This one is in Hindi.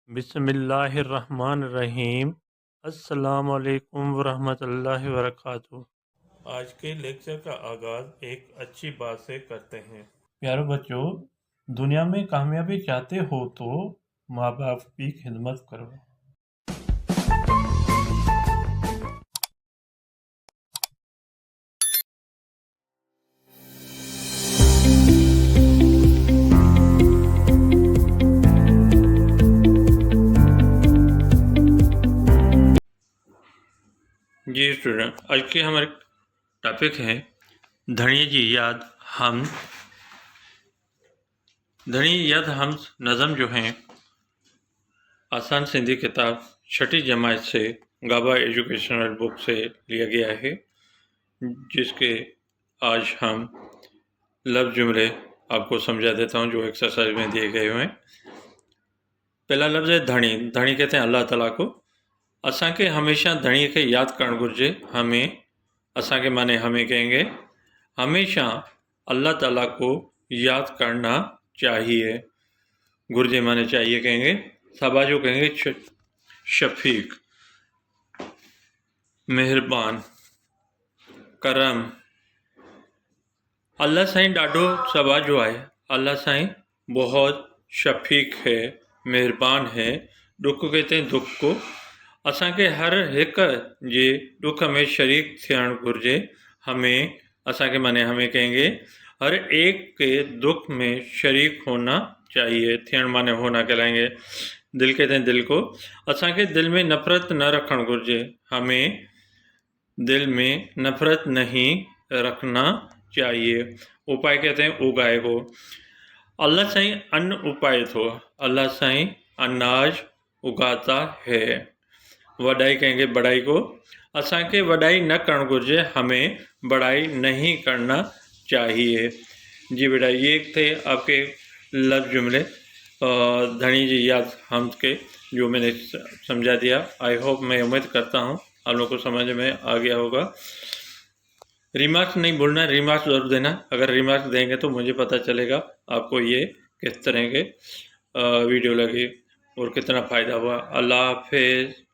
बिस्मिल्लाहिर्रहमानिर्रहीम। अस्सलाम वालेकुम वरहमतुल्लाहि वबरकातुहू। आज के लेक्चर का आगाज़ एक अच्छी बात से करते हैं। प्यारे बच्चों, दुनिया में कामयाबी चाहते हो तो माँ बाप की खिदमत करो। जी स्टूडेंट, आज के हमारे टॉपिक है धनी जी याद हम। धनी याद हम नज़म जो हैं आसान सिंधी किताब छठी जमात से गाबा एजुकेशनल बुक से लिया गया है, जिसके आज हम लफ्ज़ जुमले आपको समझा देता हूँ जो एक्सरसाइज में दिए गए हुए हैं। पहला लफ्ज़ है धनी। धनी कहते हैं अल्लाह ताला को। असांखे हमेशा धनी के याद करण घुर्जे। हमें, असांखे माने हमें कहेंगे, हमेशा अल्लाह ताला को याद करना चाहिए। घुर्जे माने चाहिए कहेंगे। साबाजो कहेंगे शफीक, मेहरबान, करम। अल्लाह साईं ॾाढो सवाजो आहे। अल्लाह साईं बहुत शफीक है, मेहरबान है। दुख कहते हैं दुख को। असांखे हर हिक जे दुख में शरीक थियण घुर्जे। हमें, असांखे माने हमें कहेंगे, हर एक के दुख में शरीक होना चाहिए। थियण माने होना कहलाएंगे। दिल कहते हैं दिल को। असांखे दिल में नफ़रत न रखण घुर्जे। हमें दिल में नफ़रत नहीं रखना चाहिए। उपाय कहते हैं उगाए को। अल्लाह साईं अन्न उपाए थो। अल्लाह साईं अनाज उगाता है। वडाई कहेंगे बड़ाई को। असांखे वडाई न करण घुर्जे। हमें बड़ाई नहीं करना चाहिए। जी बेटा, ये थे आपके लफ्ज़ जुमले धनी जी याद हम के, जो मैंने समझा दिया। आई होप, मैं उम्मीद करता हूँ आप लोगों को समझ में आ गया होगा। रिमार्क्स नहीं भूलना, रिमार्क्स ज़रूर देना। अगर रिमार्क्स देंगे तो मुझे पता चलेगा आपको ये किस तरह के वीडियो लगी और कितना फ़ायदा हुआ। अल्लाह हाफिज़।